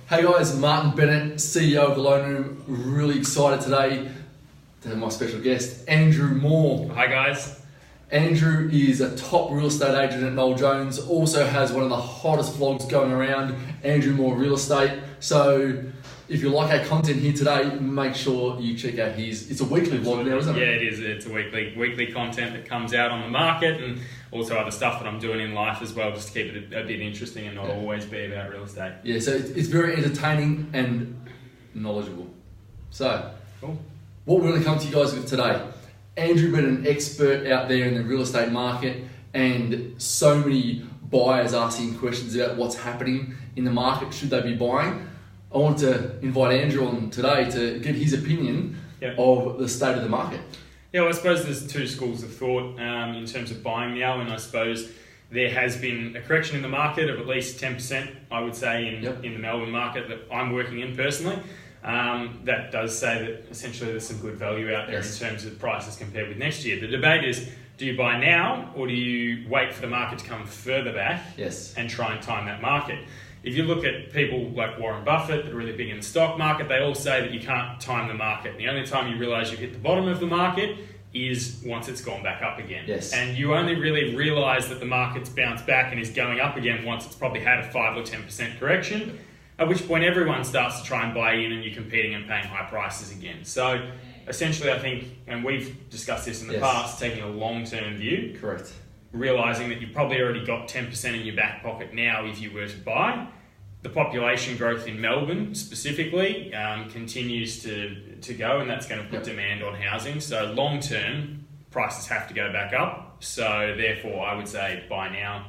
Hey guys, Martin Bennett, CEO of The Loan Room. Really excited today to have my special guest, Andrew Moore. Hi guys. Andrew is a top real estate agent at Noel Jones, also has one of the hottest vlogs going around, Andrew Moore Real Estate. So if you like our content here today, make sure you check out it's a weekly vlog now, isn't it? Yeah, it is. It's a weekly content that comes out on the market, and also other stuff that I'm doing in life as well, just to keep it a bit interesting and not always be about real estate. Yeah, so it's very entertaining and knowledgeable. So, cool. What we're going to come to you guys with today, Andrew been an expert out there in the real estate market, and so many buyers asking questions about what's happening in the market. Should they be buying? I want to invite Andrew on today to get his opinion of the state of the market. Yeah, well, I suppose there's two schools of thought in terms of buying now, and I suppose there has been a correction in the market of at least 10%, I would say, in the Melbourne market that I'm working in personally. That does say that essentially there's some good value out there in terms of prices compared with next year. The debate is, do you buy now or do you wait for the market to come further back and try and time that market? If you look at people like Warren Buffett that are really big in the stock market, they all say that you can't time the market. And the only time you realise you've hit the bottom of the market is once it's gone back up again. And you only really realise that the market's bounced back and is going up again once it's probably had a 5 or 10% correction, at which point everyone starts to try and buy in and you're competing and paying high prices again. So essentially I think, and we've discussed this in the past, taking a long-term view. Correct. Realising that you've probably already got 10% in your back pocket now if you were to buy. The population growth in Melbourne specifically continues to go, and that's going to put demand on housing. So long term, prices have to go back up. So therefore, I would say buy now,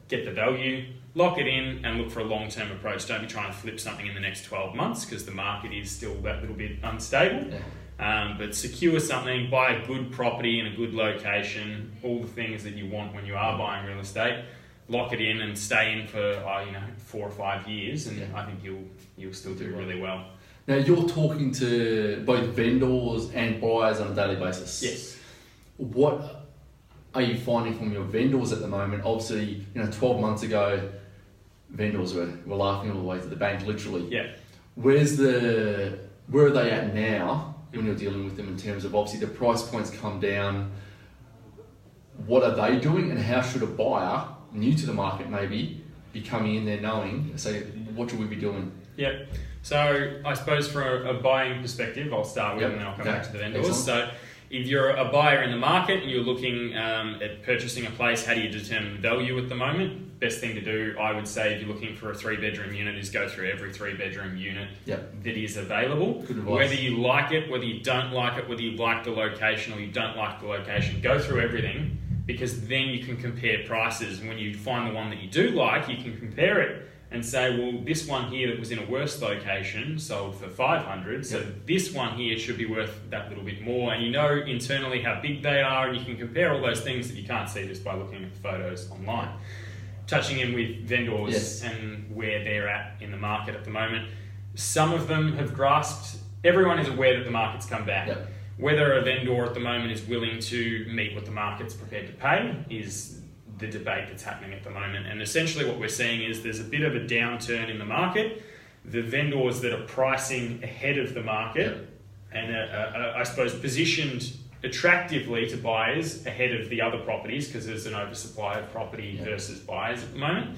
get the value, lock it in, and look for a long term approach. Don't be trying to flip something in the next 12 months because the market is still that little bit unstable. But secure something, buy a good property in a good location, all the things that you want when you are buying real estate. Lock it in and stay in for 4 or 5 years, and I think you'll still do really well. Now you're talking to both vendors and buyers on a daily basis. Yes. What are you finding from your vendors at the moment? Obviously, 12 months ago, vendors were laughing all the way to the bank, literally. Where are they at now when you're dealing with them in terms of, obviously, the price points come down? What are they doing, and how should a buyer, new to the market maybe, be coming in there knowing, say, what should we be doing? So I suppose from a buying perspective, I'll start with and then I'll come back to the vendors. So if you're a buyer in the market and you're looking at purchasing a place, how do you determine value at the moment? Best thing to do, I would say, if you're looking for a 3-bedroom unit, is go through every 3-bedroom unit that is available. Good advice. Whether you like it, whether you don't like it, whether you like the location or you don't like the location, go through everything, because then you can compare prices. When you find the one that you do like, you can compare it and say, well, this one here that was in a worse location sold for 500, so this one here should be worth that little bit more. And you know internally how big they are, and you can compare all those things that you can't see just by looking at the photos online. Touching in with vendors and where they're at in the market at the moment, some of them have grasped, everyone is aware that the market's come back. Whether a vendor at the moment is willing to meet what the market's prepared to pay is the debate that's happening at the moment. And essentially what we're seeing is there's a bit of a downturn in the market. The vendors that are pricing ahead of the market and I suppose positioned attractively to buyers ahead of the other properties, because there's an oversupply of property versus buyers at the moment.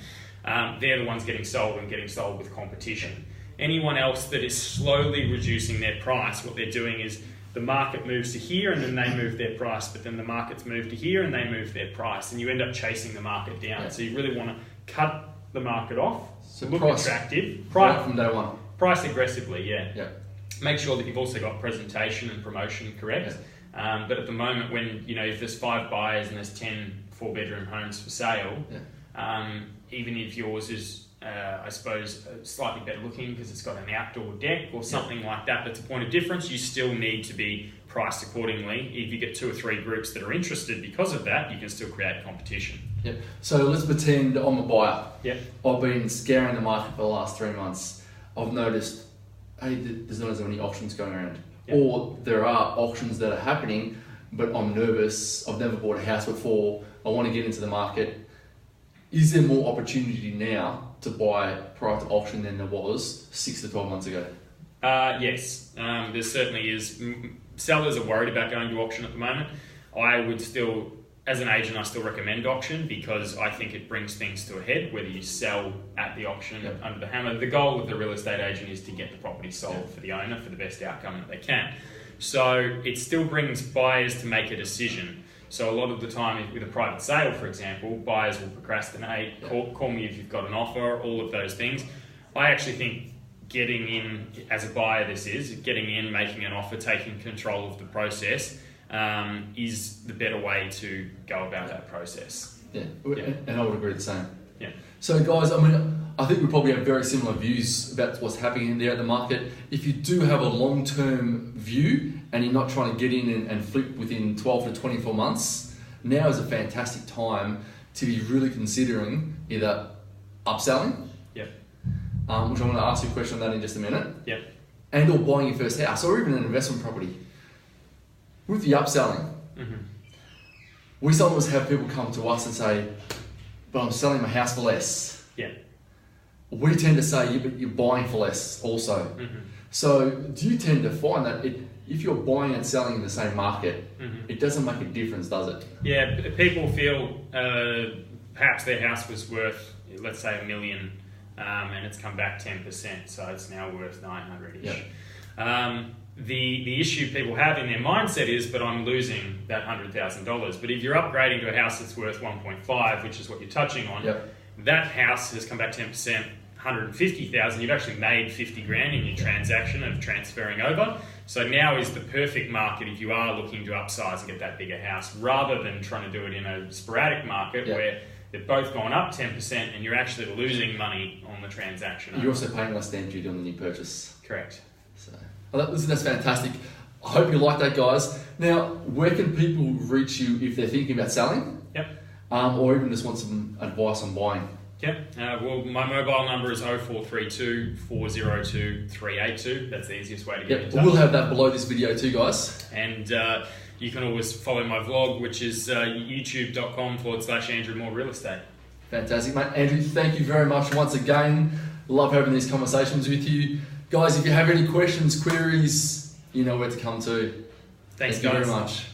They're the ones getting sold and getting sold with competition. Anyone else that is slowly reducing their price, what they're doing is the market moves to here and then they move their price, but then the markets move to here and they move their price, and you end up chasing the market down. So you really want to cut the market off, look attractive, right from day one. Price aggressively, Make sure that you've also got presentation and promotion correct. But at the moment, when if there's 5 buyers and there's 10 4-bedroom homes for sale, even if yours is I suppose slightly better looking because it's got an outdoor deck or something like that, that's a point of difference, you still need to be priced accordingly. If you get 2 or 3 groups that are interested because of that, you can still create competition. So let's pretend I'm a buyer. I've been scouring the market for the last 3 months. I've noticed, hey, there's not as many auctions going around. Or there are auctions that are happening, but I'm nervous, I've never bought a house before, I want to get into the market. Is there more opportunity now to buy prior to auction than there was 6 to 12 months ago? Yes, there certainly is. Sellers are worried about going to auction at the moment. I would still, as an agent, I still recommend auction because I think it brings things to a head, whether you sell at the auction under the hammer. The goal of the real estate agent is to get the property sold for the owner for the best outcome that they can. So it still brings buyers to make a decision. So a lot of the time with a private sale, for example, buyers will procrastinate, call me if you've got an offer, all of those things. I actually think getting in, as a buyer getting in, making an offer, taking control of the process is the better way to go about that process. Yeah, and I would agree the same. Yeah. So guys, I mean, I think we probably have very similar views about what's happening in there at the market. If you do have a long-term view and you're not trying to get in and flip within 12 to 24 months, now is a fantastic time to be really considering either upselling, which I'm going to ask you a question on that in just a minute, and or buying your first house or even an investment property. With the upselling, we sometimes have people come to us and say, but I'm selling my house for less. Yeah. We tend to say, yeah, but you're buying for less also. So do you tend to find that if you're buying and selling in the same market, it doesn't make a difference, does it? Yeah, people feel perhaps their house was worth, let's say, $1 million, and it's come back 10%, so it's now worth 900-ish. The issue people have in their mindset is, but I'm losing that $100,000. But if you're upgrading to a house that's worth 1.5, which is what you're touching on, that house has come back 10%, 150,000. You've actually made 50 grand in your transaction of transferring over. So now is the perfect market if you are looking to upsize and get that bigger house, rather than trying to do it in a sporadic market where they've both gone up 10% and you're actually losing money on the transaction. You're also paying less stamp duty on the new purchase. Correct. So, that's fantastic. I hope you like that, guys. Now, where can people reach you if they're thinking about selling? Or even just want some advice on buying? Well, my mobile number is 0432 402 382. That's the easiest way to get in touch. We'll have that below this video too, guys. And you can always follow my vlog, which is youtube.com/Andrew Moore Real Estate. Fantastic, mate. Andrew, thank you very much once again. Love having these conversations with you. Guys, if you have any questions, queries, you know where to come to. Thanks, guys. Thank you very much.